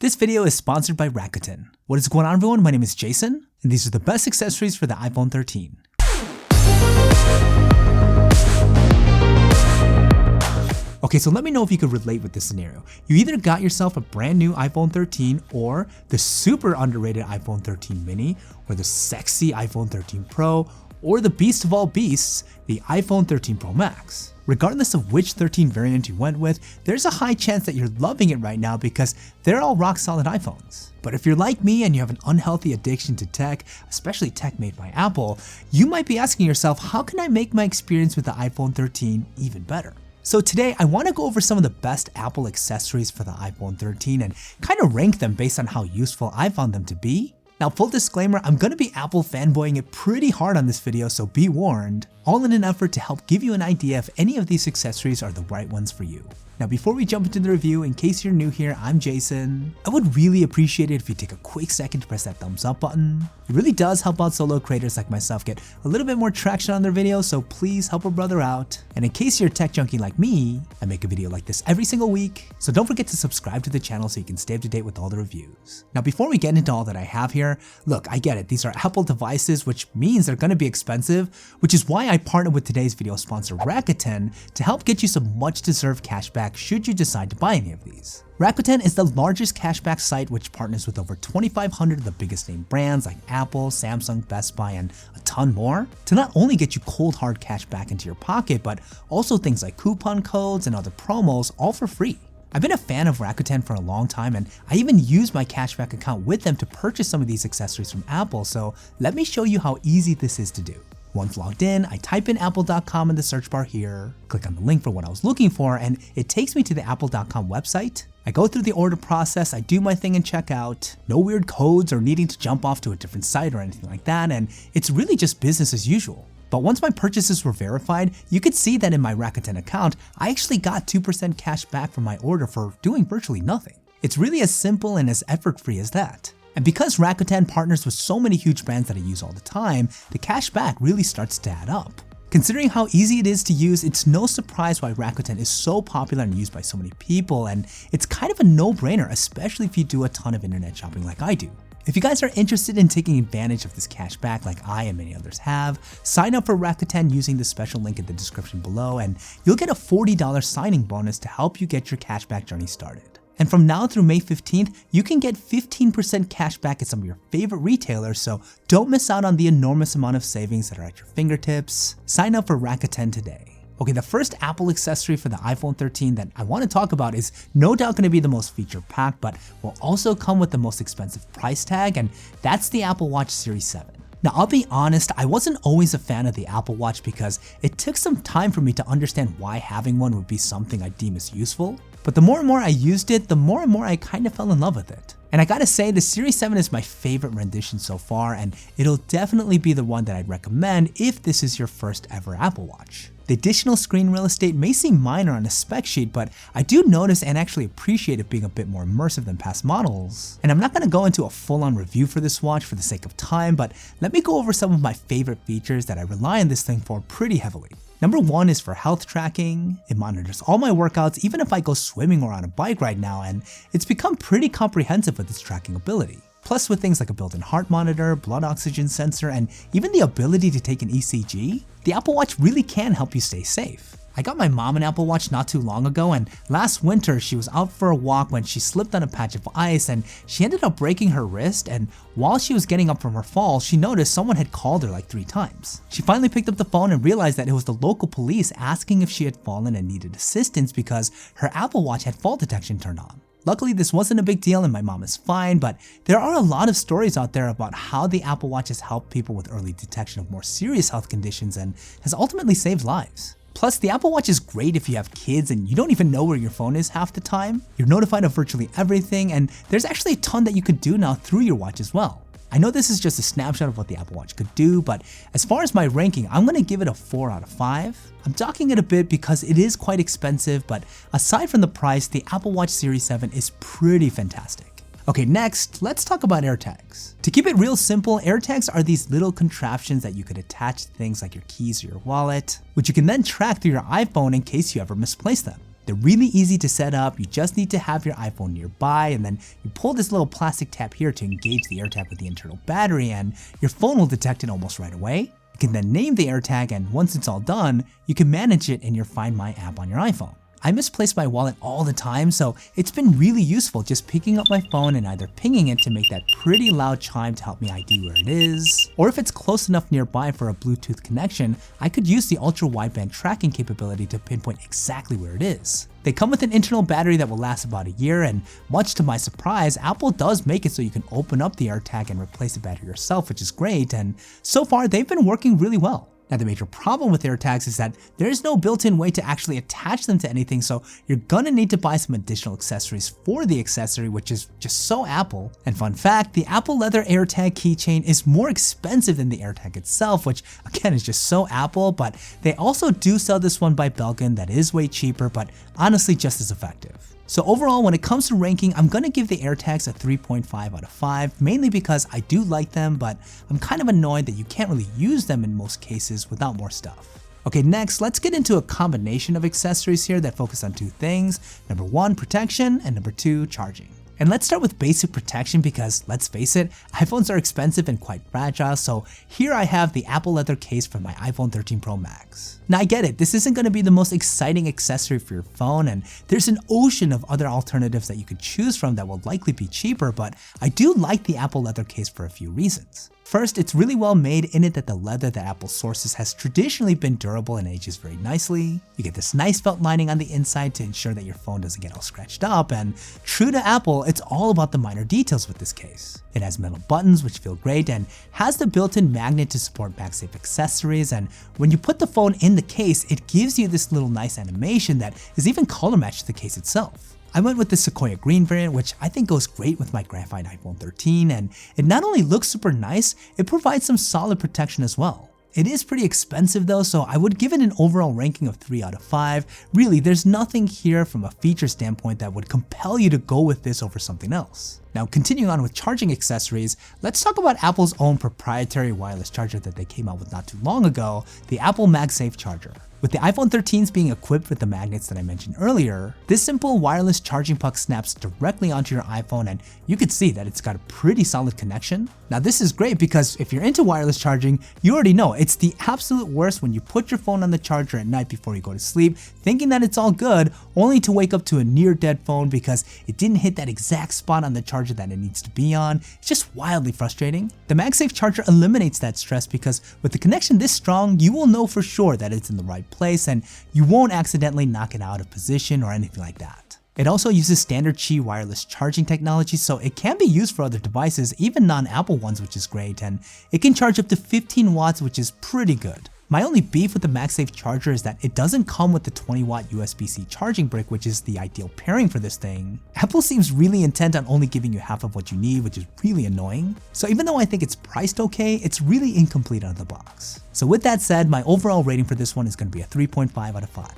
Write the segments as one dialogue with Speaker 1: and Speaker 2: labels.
Speaker 1: This video is sponsored by Rakuten. What is going on, everyone? My name is Jason, and these are the best accessories for the iPhone 13. Okay, so let me know if you could relate with this scenario. You either got yourself a brand new iPhone 13 or the super underrated iPhone 13 mini or the sexy iPhone 13 Pro or the beast of all beasts, the iPhone 13 Pro Max. Regardless of which 13 variant you went with, there's a high chance that you're loving it right now because they're all rock solid iPhones. But if you're like me and you have an unhealthy addiction to tech, especially tech made by Apple, you might be asking yourself, how can I make my experience with the iPhone 13 even better? So today I want to go over some of the best Apple accessories for the iPhone 13 and kind of rank them based on how useful I found them to be. Now, full disclaimer, I'm going to be Apple fanboying it pretty hard on this video, so be warned, all in an effort to help give you an idea if any of these accessories are the right ones for you. Now, before we jump into the review, in case you're new here, I'm Jason. I would really appreciate it if you take a quick second to press that thumbs up button. It really does help out solo creators like myself get a little bit more traction on their videos, so please help a brother out. And in case you're a tech junkie like me, I make a video like this every single week, so don't forget to subscribe to the channel so you can stay up to date with all the reviews. Now, before we get into all that I have here, look, I get it, these are Apple devices, which means they're going to be expensive, which is why I partnered with today's video sponsor Rakuten to help get you some much deserved cashback should you decide to buy any of these. Rakuten is the largest cashback site which partners with over 2,500 of the biggest name brands like Apple, Samsung, Best Buy, and a ton more to not only get you cold hard cash back into your pocket, but also things like coupon codes and other promos, all for free. I've been a fan of Rakuten for a long time, and I even use my cashback account with them to purchase some of these accessories from Apple, so let me show you how easy this is to do. Once logged in, I type in apple.com in the search bar here, click on the link for what I was looking for, and it takes me to the apple.com website. I go through the order process, I do my thing and check out. No weird codes or needing to jump off to a different site or anything like that, and it's really just business as usual. But once my purchases were verified, you could see that in my Rakuten account, I actually got 2% cash back from my order for doing virtually nothing. It's really as simple and as effort-free as that. And because Rakuten partners with so many huge brands that I use all the time, the cash back really starts to add up. Considering how easy it is to use, it's no surprise why Rakuten is so popular and used by so many people, and it's kind of a no-brainer, especially if you do a ton of internet shopping like I do. If you guys are interested in taking advantage of this cash back like I and many others have, sign up for Rakuten using the special link in the description below, and you'll get a $40 signing bonus to help you get your cashback journey started. And from now through May 15th, you can get 15% cash back at some of your favorite retailers, so don't miss out on the enormous amount of savings that are at your fingertips. Sign up for Rakuten today. Okay, the first Apple accessory for the iPhone 13 that I want to talk about is no doubt going to be the most feature-packed, but will also come with the most expensive price tag, and that's the Apple Watch Series 7. Now, I'll be honest, I wasn't always a fan of the Apple Watch because it took some time for me to understand why having one would be something I deem as useful. But the more and more I used it, the more and more I kind of fell in love with it. And I gotta say, the Series 7 is my favorite rendition so far, and it'll definitely be the one that I'd recommend if this is your first ever Apple Watch. The additional screen real estate may seem minor on a spec sheet, but I do notice and actually appreciate it being a bit more immersive than past models. And I'm not going to go into a full-on review for this watch for the sake of time, but let me go over some of my favorite features that I rely on this thing for pretty heavily. Number one is for health tracking. It monitors all my workouts even if I go swimming or on a bike right now, and it's become pretty comprehensive with its tracking ability. Plus, with things like a built-in heart monitor, blood oxygen sensor, and even the ability to take an ECG, the Apple Watch really can help you stay safe. I got my mom an Apple Watch not too long ago, and last winter she was out for a walk when she slipped on a patch of ice and she ended up breaking her wrist, and while she was getting up from her fall, she noticed someone had called her like 3 times. She finally picked up the phone and realized that it was the local police asking if she had fallen and needed assistance because her Apple Watch had fall detection turned on. Luckily, this wasn't a big deal and my mom is fine, but there are a lot of stories out there about how the Apple Watch has helped people with early detection of more serious health conditions and has ultimately saved lives. Plus, the Apple Watch is great if you have kids and you don't even know where your phone is half the time. You're notified of virtually everything, and there's actually a ton that you could do now through your watch as well. I know this is just a snapshot of what the Apple Watch could do, but as far as my ranking, I'm going to give it a 4 out of 5. I'm docking it a bit because it is quite expensive, but aside from the price, the Apple Watch Series 7 is pretty fantastic. Okay, next, let's talk about AirTags. To keep it real simple, AirTags are these little contraptions that you could attach to things like your keys or your wallet, which you can then track through your iPhone in case you ever misplace them. They're really easy to set up. You just need to have your iPhone nearby, and then you pull this little plastic tab here to engage the AirTag with the internal battery, and your phone will detect it almost right away. You can then name the AirTag, and once it's all done, you can manage it in your Find My app on your iPhone. I misplace my wallet all the time, so it's been really useful just picking up my phone and either pinging it to make that pretty loud chime to help me ID where it is, or if it's close enough nearby for a Bluetooth connection, I could use the ultra wideband tracking capability to pinpoint exactly where it is. They come with an internal battery that will last about a year, and much to my surprise, Apple does make it so you can open up the AirTag and replace the battery yourself, which is great, and so far they've been working really well. Now, the major problem with AirTags is that there is no built-in way to actually attach them to anything, so you're gonna need to buy some additional accessories for the accessory, which is just so Apple. And fun fact, the Apple leather AirTag keychain is more expensive than the AirTag itself, which again is just so Apple, but they also do sell this one by Belkin that is way cheaper, but honestly just as effective. So overall, when it comes to ranking, I'm gonna give the AirTags a 3.5 out of 5, mainly because I do like them, but I'm kind of annoyed that you can't really use them in most cases without more stuff. Okay, next, let's get into a combination of accessories here that focus on two things. Number 1, protection, and number 2, charging. And let's start with basic protection because, let's face it, iPhones are expensive and quite fragile, so here I have the Apple leather case for my iPhone 13 Pro Max. Now I get it, this isn't going to be the most exciting accessory for your phone, and there's an ocean of other alternatives that you could choose from that will likely be cheaper, but I do like the Apple leather case for a few reasons. First, it's really well made in it that the leather that Apple sources has traditionally been durable and ages very nicely. You get this nice felt lining on the inside to ensure that your phone doesn't get all scratched up, and true to Apple, it's all about the minor details with this case. It has metal buttons which feel great and has the built-in magnet to support MagSafe accessories, and when you put the phone in the case, it gives you this little nice animation that is even color matched to the case itself. I went with the Sequoia Green variant, which I think goes great with my graphite iPhone 13, and it not only looks super nice, it provides some solid protection as well. It is pretty expensive though, so I would give it an overall ranking of 3 out of 5. Really, there's nothing here from a feature standpoint that would compel you to go with this over something else. Now, continuing on with charging accessories, let's talk about Apple's own proprietary wireless charger that they came out with not too long ago, the Apple MagSafe charger. With the iPhone 13s being equipped with the magnets that I mentioned earlier, this simple wireless charging puck snaps directly onto your iPhone, and you can see that it's got a pretty solid connection. Now this is great because if you're into wireless charging, you already know it's the absolute worst when you put your phone on the charger at night before you go to sleep, thinking that it's all good, only to wake up to a near dead phone because it didn't hit that exact spot on the charger that it needs to be on. It's just wildly frustrating. The MagSafe charger eliminates that stress because with the connection this strong, you will know for sure that it's in the right place and you won't accidentally knock it out of position or anything like that. It also uses standard Qi wireless charging technology, so it can be used for other devices, even non-Apple ones, which is great, and it can charge up to 15 watts, which is pretty good. My only beef with the MagSafe charger is that it doesn't come with the 20-watt USB-C charging brick, which is the ideal pairing for this thing. Apple seems really intent on only giving you half of what you need, which is really annoying. So even though I think it's priced okay, it's really incomplete out of the box. So with that said, my overall rating for this one is going to be a 3.5 out of 5.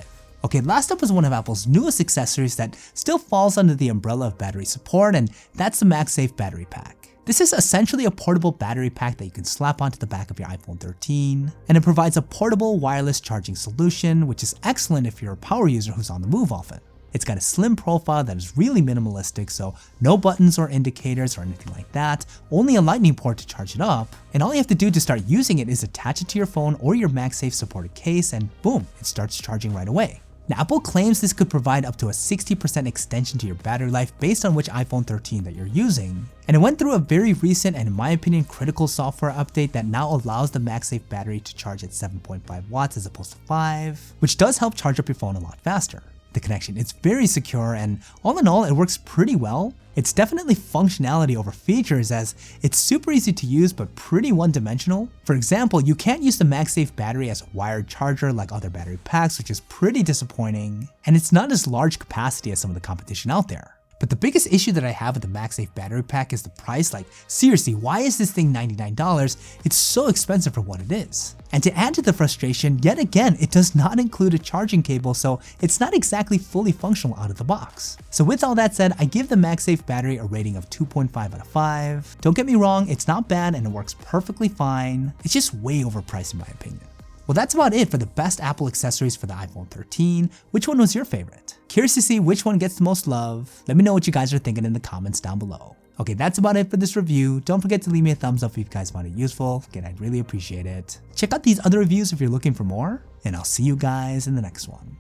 Speaker 1: Okay, last up is one of Apple's newest accessories that still falls under the umbrella of battery support, and that's the MagSafe battery pack. This is essentially a portable battery pack that you can slap onto the back of your iPhone 13, and it provides a portable wireless charging solution, which is excellent if you're a power user who's on the move often. It's got a slim profile that is really minimalistic, so no buttons or indicators or anything like that, only a lightning port to charge it up, and all you have to do to start using it is attach it to your phone or your MagSafe supported case, and boom, it starts charging right away. Now, Apple claims this could provide up to a 60% extension to your battery life based on which iPhone 13 that you're using. And it went through a very recent and in my opinion critical software update that now allows the MagSafe battery to charge at 7.5 watts as opposed to 5, which does help charge up your phone a lot faster. The connection is very secure and all in all it works pretty well. It's definitely functionality over features as it's super easy to use but pretty one-dimensional. For example, you can't use the MagSafe battery as a wired charger like other battery packs, which is pretty disappointing, and it's not as large capacity as some of the competition out there. But the biggest issue that I have with the MagSafe battery pack is the price. Like seriously, why is this thing $99? It's so expensive for what it is. And to add to the frustration, yet again, it does not include a charging cable, so it's not exactly fully functional out of the box. So with all that said, I give the MagSafe battery a rating of 2.5 out of 5. Don't get me wrong, it's not bad and it works perfectly fine. It's just way overpriced in my opinion. Well, that's about it for the best Apple accessories for the iPhone 13. Which one was your favorite? Curious to see which one gets the most love. Let me know what you guys are thinking in the comments down below. Okay, that's about it for this review. Don't forget to leave me a thumbs up if you guys found it useful. Again, I'd really appreciate it. Check out these other reviews if you're looking for more, and I'll see you guys in the next one.